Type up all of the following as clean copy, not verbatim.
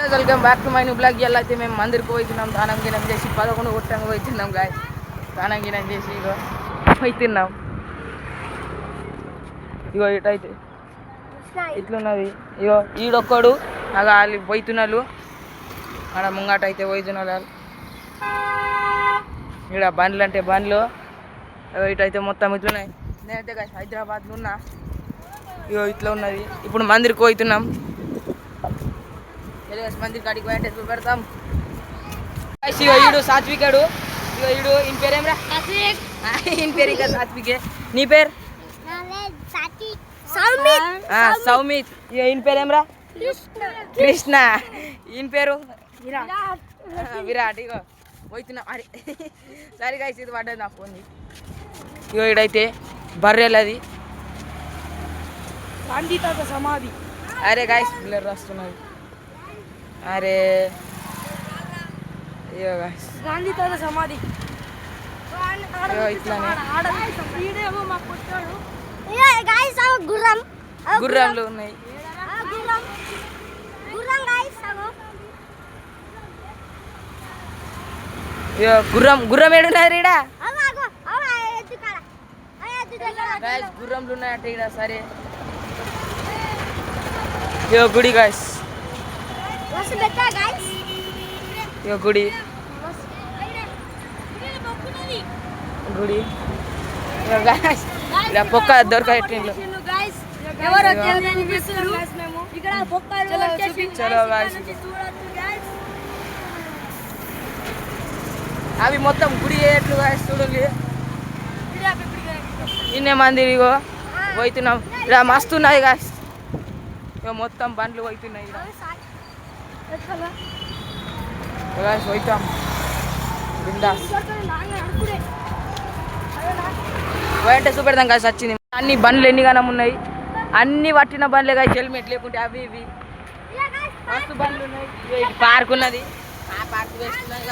Welcome back to my new blog. ఇలా అయితే మేము మందిరికి పోతున్నాం, స్నానం గినం చేసి 11 కొట్టంగా పోతున్నాం గాయస్. స్నానం గినం చేసి ఇగో పోతున్నాం. ఇగో ఇటైతే ఇట్లున్నది. ఇగో ఈడొక్కడు అలా వాళ్ళు పోతున్నాళ్ళు, ఆడ ముంగట అయితే పోతున్నాళ్ళు. ఇక్కడ బండ్లు అంటే బండ్లు ఇటైతే మొత్తం ఇట్లున్నాయి. నేనైతే గాయస్ హైదరాబాద్లో ఉన్నా. ఇగో ఇట్లా ఉన్నది. ఇప్పుడు మందిరికి పోతున్నాం. మందిర్ కాడికి పోయంటే చూపెడతాం. ఇగో ఈడు సాత్వికాడు. ఇగో ఈడు ఈయన పేరేమ్రా? ఈయన పేరు ఇంకా సాత్వికే. నీ పేరు? సౌమిత్. ఇగో ఈయన పేరేమ్రా? కృష్ణ. ఈయన పేరు విరాట్. ఇగో పోతున్నాం. అరే సరే గాయస్, ఇది పడ్డది నా ఫోన్. ఇగో ఈడైతే బర్రెలది గాంధీ తాత సమాధి. అరే గాయస్ పిల్లలు వస్తున్నది. అరే అయ్యో గాయస్ గాంధీ తాత సమాధి గుర్రంలు ఉన్నాయి. గుర్రం ఏడున్నారు ఈడ? గుర్రంలు ఉన్నాయంటే ఈడ. సరే ఇగో గుడి గాయస్. ఇగో గుడి గుడి ఇలా పొక్క దొరకాయి. అవి మొత్తం గుడి ఏట్లు గాయస్ చూడండి. ఇన్నే మంది ఇగో పోతున్నాం. ఇలా మస్తు ఉన్నాయి గాయస్. ఇక మొత్తం బండ్లు పోతున్నాయి. పోతాం బిందాస్ పోయంటే చూపెడతాం కాదు. వచ్చింది అన్ని బండ్లు ఎన్నిగానం ఉన్నాయి. అన్ని పట్టిన బండ్లే కాదు, హెల్మెట్ లేకుంటే అవి ఇవి మస్తు బండ్లు ఉన్నాయి. పార్క్ ఉన్నది, ఆ పార్క్ వేస్తున్నాయి.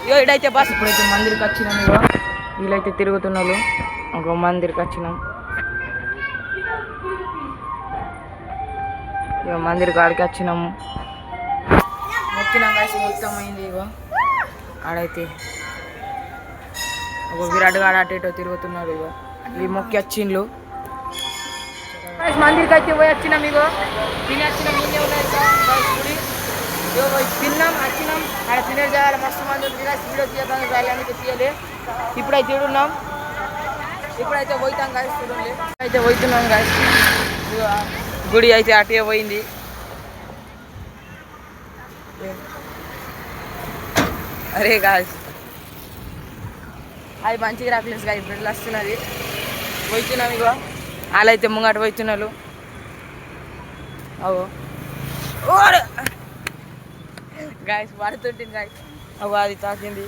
ఇగో ఇడైతే బస్. ఇప్పుడైతే మందిరికి వచ్చినాం. ఇగో వీళ్ళైతే తిరుగుతున్నారు. ఒక మందిరికి వచ్చినాం. ఇక మందిర్ కాడికి వచ్చినాము. మొక్కినాం కాసి మొత్తం అయింది. ఇగో ఆడైతే ఒక విరాట్ గాడు అటు ఇటో తిరుగుతున్నాడు. ఇగో ఈ మొక్కి వచ్చిండ్లు. మందిరికి అయితే పోయి వచ్చినాం. ఇగో తిని వచ్చినాం. ఇన్నే ఉన్నాయి గుడి. ఇగో తిన్నాం వచ్చినాం. ఆడ తినే చేయాలి. మస్తు మంది వీడియో తీయడానికి రాయడానికి తీయలే. ఇప్పుడైతే తిడున్నాం. ఇప్పుడైతే పోతాం కాసి చూడండి. అయితే పోతున్నాం కాసి. గుడి అయితే అటే పోయింది. అరే గాయస్ అది మంచిగా రాకలేదు గాయ. ఇప్పుడు వస్తున్నది. పోతున్నాం. ఇగో వాళ్ళైతే ముంగట పోతున్నారు. అవో గాయస్ పడుతుంటుంది గాయస్. అవు అది తాకింది.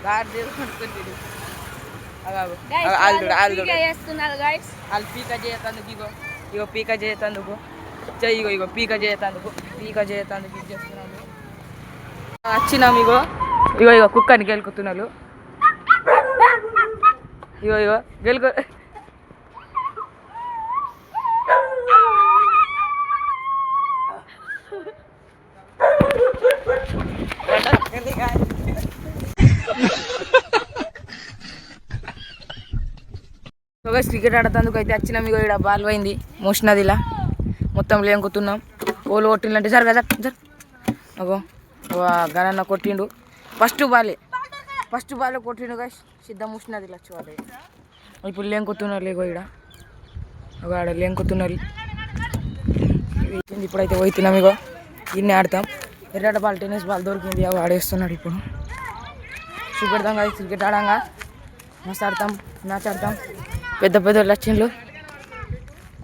గాడి పడుతుంటుంది. వాళ్ళు పీక చేయతందుకు. ఇగో ఇగో పీక చేయతందుకు. ఇగో ఇగో పీక చేయతందుకు. పీక చేయతందుకు ఇది చేస్తున్నాను. వచ్చినాం. ఇగో ఇగో ఇగో కుక్కని గెలుకుతున్నాను. ఇగో ఇగో గెలుకు. క్రికెట్ ఆడతందుకు అయితే వచ్చినాం. ఇగో ఇక్కడ బాల్ పోయింది మోసినదిలా. మొత్తం లేంకుతున్నాం. ఓలు కొట్టిందంటే జరగా జర. అగో గణన్న కొట్టిండు. ఫస్ట్ బాలే కొట్టిండు గా. సిద్ధం మూసినది ఇలా చూడాలి. ఇప్పుడు లేంకుతున్నారు. ఇగో ఇక్కడ అగో ఆడ లేంకుతున్నారు. ఇప్పుడైతే పోతున్నాం. ఇగో ఇన్ని ఆడతాం. ఎర్రట బాల్ టెన్నిస్ బాల్ దొరికింది. అవి ఆడేస్తున్నాడు. ఇప్పుడు చూపెడతాం కదా. క్రికెట్ ఆడంగా మస్తు ఆడతాం. మ్యాచ్ ఆడతాం. పెద్ద పెద్ద లక్ష్యంలు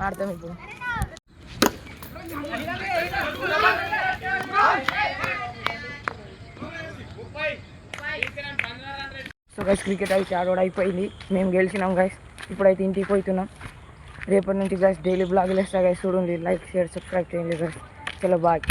ఆడతాం. ఇప్పుడు సో గైస్ క్రికెట్ అయితే ఆడోడు అయిపోయింది. మేము గెలిచినాం గైస్. ఇప్పుడైతే ఇంటికి పోతున్నాం. రేపటి నుంచి గైస్ డైలీ బ్లాగులు వేస్తా గైస్. చూడండి, లైక్ షేర్ సబ్స్క్రైబ్ చేయండి గైస్. చలో బాయ్.